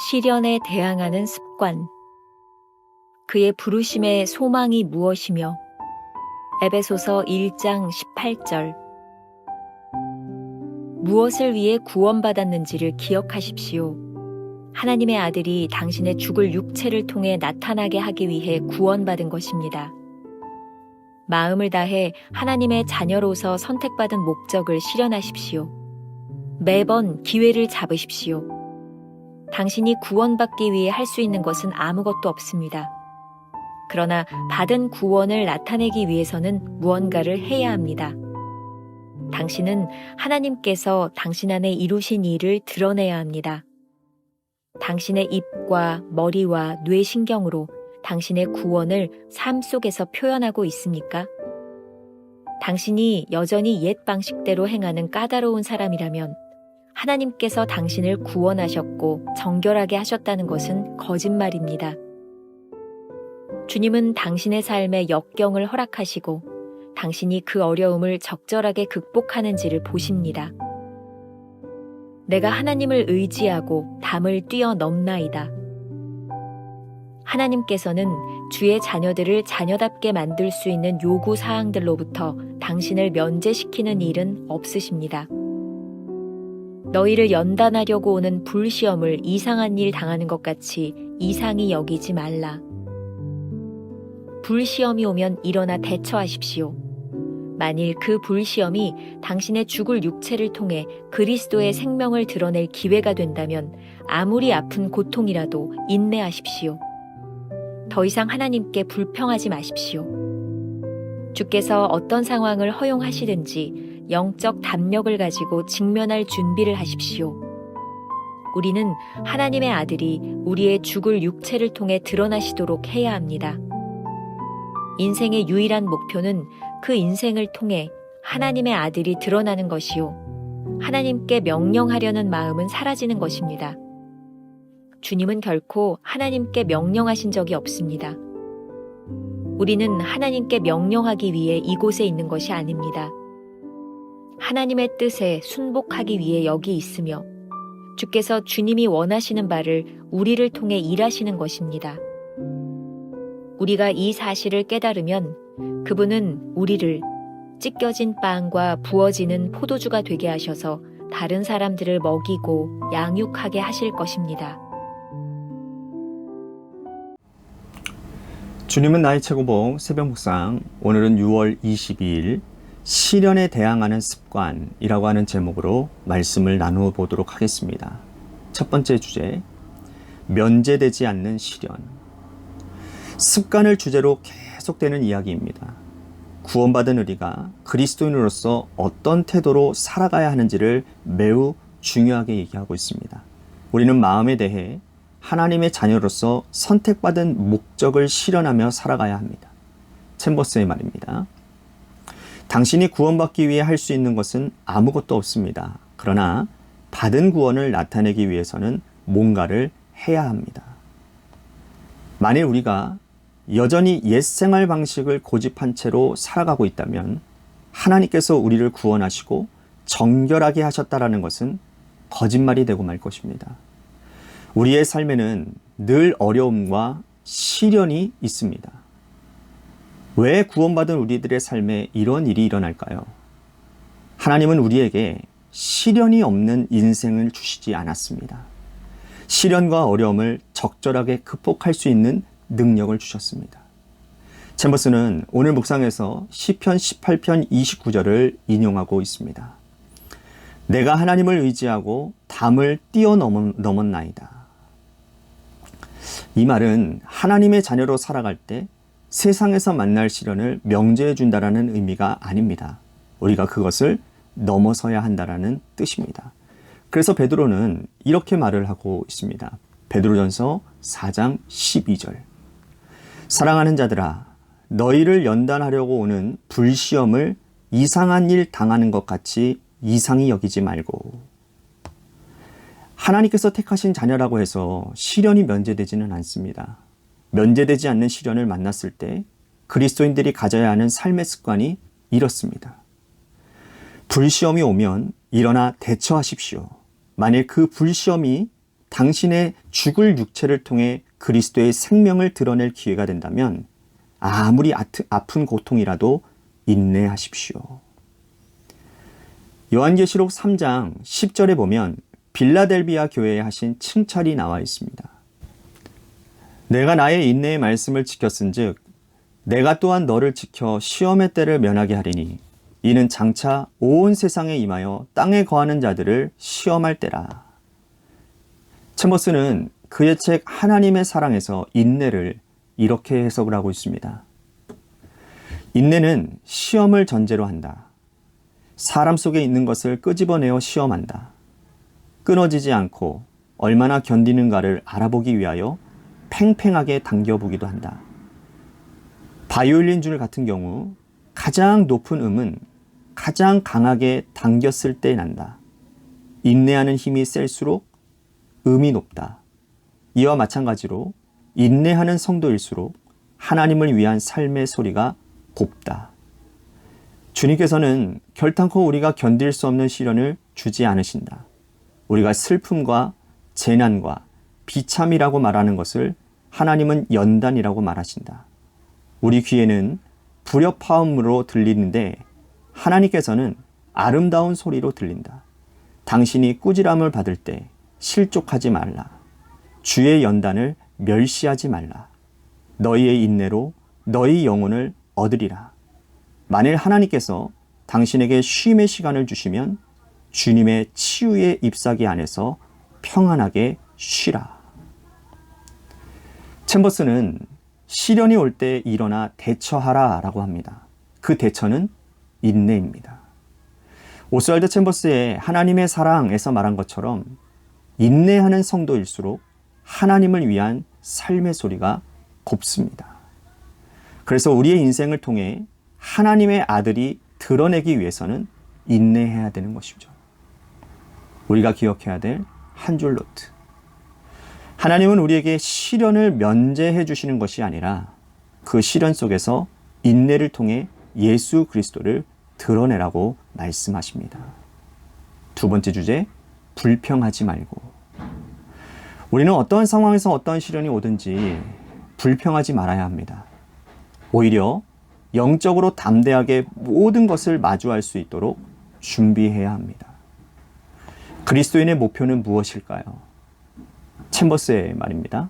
시련에 대항하는 습관. 그의 부르심의 소망이 무엇이며. 에베소서 1장 18절. 무엇을 위해 구원받았는지를 기억하십시오. 하나님의 아들이 당신의 죽을 육체를 통해 나타나게 하기 위해 구원받은 것입니다. 마음을 다해 하나님의 자녀로서 선택받은 목적을 실현하십시오. 매번 기회를 잡으십시오. 당신이 구원받기 위해 할 수 있는 것은 아무것도 없습니다. 그러나 받은 구원을 나타내기 위해서는 무언가를 해야 합니다. 당신은 하나님께서 당신 안에 이루신 일을 드러내야 합니다. 당신의 입과 머리와 뇌신경으로 당신의 구원을 삶 속에서 표현하고 있습니까? 당신이 여전히 옛 방식대로 행하는 까다로운 사람이라면 하나님께서 당신을 구원하셨고 정결하게 하셨다는 것은 거짓말입니다. 주님은 당신의 삶에 역경을 허락하시고 당신이 그 어려움을 적절하게 극복하는지를 보십니다. 내가 하나님을 의지하고 담을 뛰어넘나이다. 하나님께서는 주의 자녀들을 자녀답게 만들 수 있는 요구 사항들로부터 당신을 면제시키는 일은 없으십니다. 너희를 연단하려고 오는 불시험을 이상한 일 당하는 것 같이 이상히 여기지 말라. 불시험이 오면 일어나 대처하십시오. 만일 그 불시험이 당신의 죽을 육체를 통해 그리스도의 생명을 드러낼 기회가 된다면 아무리 아픈 고통이라도 인내하십시오. 더 이상 하나님께 불평하지 마십시오. 주께서 어떤 상황을 허용하시든지 영적 담력을 가지고 직면할 준비를 하십시오. 우리는 하나님의 아들이 우리의 죽을 육체를 통해 드러나시도록 해야 합니다. 인생의 유일한 목표는 그 인생을 통해 하나님의 아들이 드러나는 것이요. 하나님께 명령하려는 마음은 사라지는 것입니다. 주님은 결코 하나님께 명령하신 적이 없습니다. 우리는 하나님께 명령하기 위해 이곳에 있는 것이 아닙니다. 하나님의 뜻에 순복하기 위해 여기 있으며 주께서 주님이 원하시는 바를 우리를 통해 일하시는 것입니다. 우리가 이 사실을 깨달으면 그분은 우리를 찢겨진 빵과 부어지는 포도주가 되게 하셔서 다른 사람들을 먹이고 양육하게 하실 것입니다. 주님은 나의 최고봉 새벽 묵상, 오늘은 6월 22일 시련에 대항하는 습관이라고 하는 제목으로 말씀을 나누어 보도록 하겠습니다. 첫 번째 주제, 면제되지 않는 시련. 습관을 주제로 계속되는 이야기입니다. 구원받은 우리가 그리스도인으로서 어떤 태도로 살아가야 하는지를 매우 중요하게 얘기하고 있습니다. 우리는 마음에 대해 하나님의 자녀로서 선택받은 목적을 실현하며 살아가야 합니다. 챔버스의 말입니다. 당신이 구원받기 위해 할 수 있는 것은 아무것도 없습니다. 그러나 받은 구원을 나타내기 위해서는 뭔가를 해야 합니다. 만일 우리가 여전히 옛 생활 방식을 고집한 채로 살아가고 있다면 하나님께서 우리를 구원하시고 정결하게 하셨다라는 것은 거짓말이 되고 말 것입니다. 우리의 삶에는 늘 어려움과 시련이 있습니다. 왜 구원받은 우리들의 삶에 이런 일이 일어날까요? 하나님은 우리에게 시련이 없는 인생을 주시지 않았습니다. 시련과 어려움을 적절하게 극복할 수 있는 능력을 주셨습니다. 챔버스는 오늘 묵상에서 시편 18편 29절을 인용하고 있습니다. 내가 하나님을 의지하고 담을 뛰어넘었나이다. 이 말은 하나님의 자녀로 살아갈 때 세상에서 만날 시련을 명제해 준다라는 의미가 아닙니다. 우리가 그것을 넘어서야 한다라는 뜻입니다. 그래서 베드로는 이렇게 말을 하고 있습니다. 베드로전서 4장 12절. 사랑하는 자들아, 너희를 연단하려고 오는 불시험을 이상한 일 당하는 것 같이 이상히 여기지 말고. 하나님께서 택하신 자녀라고 해서 시련이 면제되지는 않습니다. 면제되지 않는 시련을 만났을 때 그리스도인들이 가져야 하는 삶의 습관이 이렇습니다. 불시험이 오면 일어나 대처하십시오. 만일 그 불시험이 당신의 죽을 육체를 통해 그리스도의 생명을 드러낼 기회가 된다면 아무리 아픈 고통이라도 인내하십시오. 요한계시록 3장 10절에 보면 빌라델비아 교회에 하신 칭찬이 나와 있습니다. 내가 나의 인내의 말씀을 지켰은즉 내가 또한 너를 지켜 시험의 때를 면하게 하리니 이는 장차 온 세상에 임하여 땅에 거하는 자들을 시험할 때라. 챔버스는 그의 책 하나님의 사랑에서 인내를 이렇게 해석을 하고 있습니다. 인내는 시험을 전제로 한다. 사람 속에 있는 것을 끄집어내어 시험한다. 끊어지지 않고 얼마나 견디는가를 알아보기 위하여 팽팽하게 당겨보기도 한다. 바이올린 줄 같은 경우 가장 높은 음은 가장 강하게 당겼을 때 난다. 인내하는 힘이 셀수록 음이 높다. 이와 마찬가지로 인내하는 성도일수록 하나님을 위한 삶의 소리가 곱다. 주님께서는 결탄코 우리가 견딜 수 없는 시련을 주지 않으신다. 우리가 슬픔과 재난과 비참이라고 말하는 것을 하나님은 연단이라고 말하신다. 우리 귀에는 불협화음으로 들리는데 하나님께서는 아름다운 소리로 들린다. 당신이 꾸지람을 받을 때 실족하지 말라. 주의 연단을 멸시하지 말라. 너희의 인내로 너희 영혼을 얻으리라. 만일 하나님께서 당신에게 쉼의 시간을 주시면 주님의 치유의 잎사귀 안에서 평안하게 쉬라. 챔버스는 시련이 올 때 일어나 대처하라 라고 합니다. 그 대처는 인내입니다. 오스왈드 챔버스의 하나님의 사랑에서 말한 것처럼 인내하는 성도일수록 하나님을 위한 삶의 소리가 곱습니다. 그래서 우리의 인생을 통해 하나님의 아들이 드러내기 위해서는 인내해야 되는 것이죠. 우리가 기억해야 될 한 줄 노트. 하나님은 우리에게 시련을 면제해 주시는 것이 아니라 그 시련 속에서 인내를 통해 예수 그리스도를 드러내라고 말씀하십니다. 두 번째 주제, 불평하지 말고. 우리는 어떠한 상황에서 어떠한 시련이 오든지 불평하지 말아야 합니다. 오히려 영적으로 담대하게 모든 것을 마주할 수 있도록 준비해야 합니다. 그리스도인의 목표는 무엇일까요? 챔버스의 말입니다.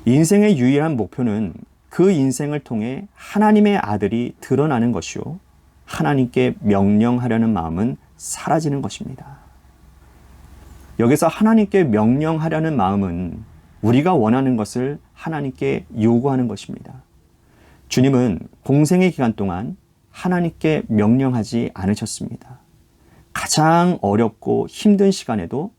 인생의 유일한 목표는 그 인생을 통해 하나님의 아들이 드러나는 것이요, 하나님께 명령하려는 마음은 사라지는 것입니다. 여기서 하나님께 명령하려는 마음은 우리가 원하는 것을 하나님께 요구하는 것입니다. 주님은 공생의 기간 동안 하나님께 명령하지 않으셨습니다. 가장 어렵고 힘든 시간에도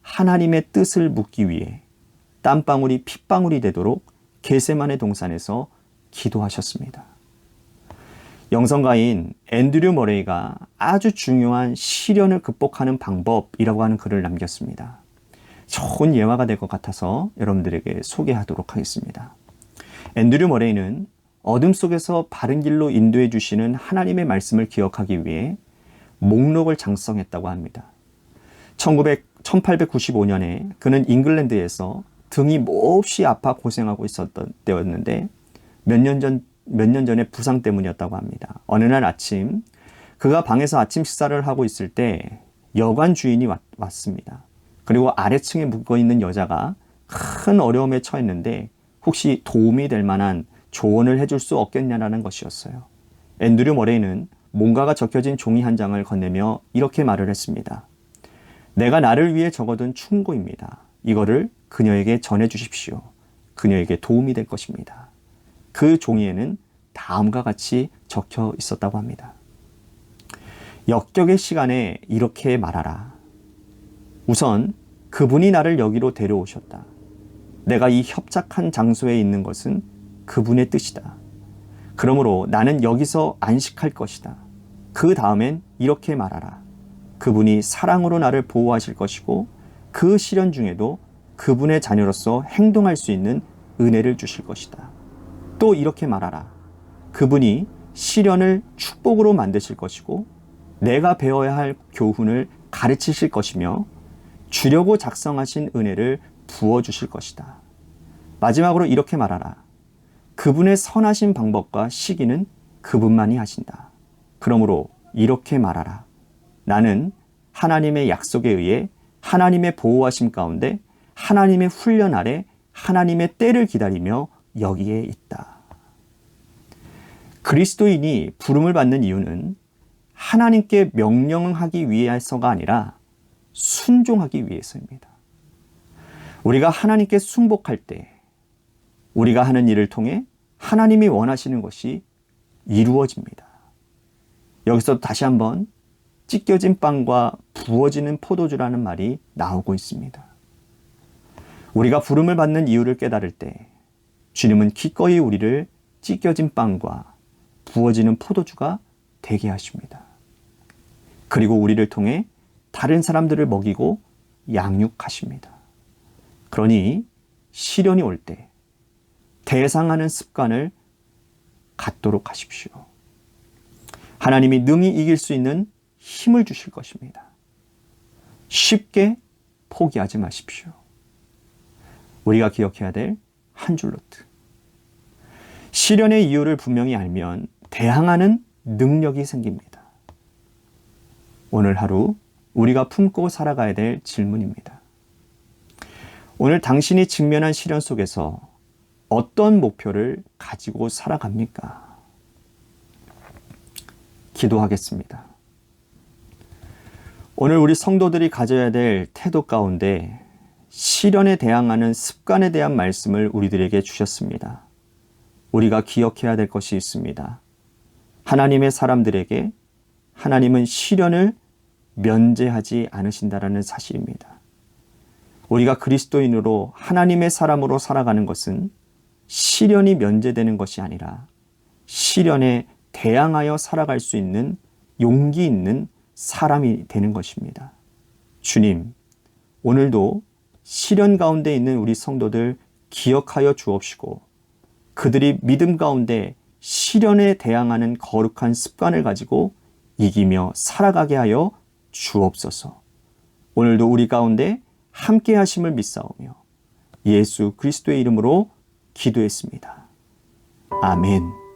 하나님의 뜻을 묻기 위해 땀방울이 핏방울이 되도록 겟세마네 동산에서 기도하셨습니다. 영성가인 앤드류 머레이가 아주 중요한 시련을 극복하는 방법이라고 하는 글을 남겼습니다. 좋은 예화가 될 것 같아서 여러분들에게 소개하도록 하겠습니다. 앤드류 머레이는 어둠 속에서 바른 길로 인도해 주시는 하나님의 말씀을 기억하기 위해 목록을 작성했다고 합니다. 1895년에 그는 잉글랜드에서 등이 몹시 아파 고생하고 있었던 때였는데 몇 년 전에 부상 때문이었다고 합니다. 어느 날 아침 그가 방에서 아침 식사를 하고 있을 때 여관 주인이 왔습니다. 그리고 아래층에 묵어있는 여자가 큰 어려움에 처했는데 혹시 도움이 될 만한 조언을 해줄 수 없겠냐라는 것이었어요. 앤드류 머레이는 뭔가가 적혀진 종이 한 장을 건네며 이렇게 말을 했습니다. 내가 나를 위해 적어둔 충고입니다. 이거를 그녀에게 전해 주십시오. 그녀에게 도움이 될 것입니다. 그 종이에는 다음과 같이 적혀 있었다고 합니다. 역적의 시간에 이렇게 말하라. 우선 그분이 나를 여기로 데려오셨다. 내가 이 협착한 장소에 있는 것은 그분의 뜻이다. 그러므로 나는 여기서 안식할 것이다. 그 다음엔 이렇게 말하라. 그분이 사랑으로 나를 보호하실 것이고 그 시련 중에도 그분의 자녀로서 행동할 수 있는 은혜를 주실 것이다. 또 이렇게 말하라. 그분이 시련을 축복으로 만드실 것이고 내가 배워야 할 교훈을 가르치실 것이며 주려고 작성하신 은혜를 부어주실 것이다. 마지막으로 이렇게 말하라. 그분의 선하신 방법과 시기는 그분만이 하신다. 그러므로 이렇게 말하라. 나는 하나님의 약속에 의해 하나님의 보호하심 가운데 하나님의 훈련 아래 하나님의 때를 기다리며 여기에 있다. 그리스도인이 부름을 받는 이유는 하나님께 명령하기 위해서가 아니라 순종하기 위해서입니다. 우리가 하나님께 순복할 때 우리가 하는 일을 통해 하나님이 원하시는 것이 이루어집니다. 여기서 다시 한번 찢겨진 빵과 부어지는 포도주라는 말이 나오고 있습니다. 우리가 부름을 받는 이유를 깨달을 때 주님은 기꺼이 우리를 찢겨진 빵과 부어지는 포도주가 되게 하십니다. 그리고 우리를 통해 다른 사람들을 먹이고 양육하십니다. 그러니 시련이 올 때 대상하는 습관을 갖도록 하십시오. 하나님이 능히 이길 수 있는 힘을 주실 것입니다. 쉽게 포기하지 마십시오. 우리가 기억해야 될 한 줄 노트. 시련의 이유를 분명히 알면 대항하는 능력이 생깁니다. 오늘 하루 우리가 품고 살아가야 될 질문입니다. 오늘 당신이 직면한 시련 속에서 어떤 목표를 가지고 살아갑니까? 기도하겠습니다. 오늘 우리 성도들이 가져야 될 태도 가운데 시련에 대항하는 습관에 대한 말씀을 우리들에게 주셨습니다. 우리가 기억해야 될 것이 있습니다. 하나님의 사람들에게 하나님은 시련을 면제하지 않으신다라는 사실입니다. 우리가 그리스도인으로 하나님의 사람으로 살아가는 것은 시련이 면제되는 것이 아니라 시련에 대항하여 살아갈 수 있는 용기 있는 사람이 되는 것입니다. 주님, 오늘도 시련 가운데 있는 우리 성도들 기억하여 주옵시고 그들이 믿음 가운데 시련에 대항하는 거룩한 습관을 가지고 이기며 살아가게 하여 주옵소서. 오늘도 우리 가운데 함께 하심을 믿사오며 예수 그리스도의 이름으로 기도했습니다. 아멘.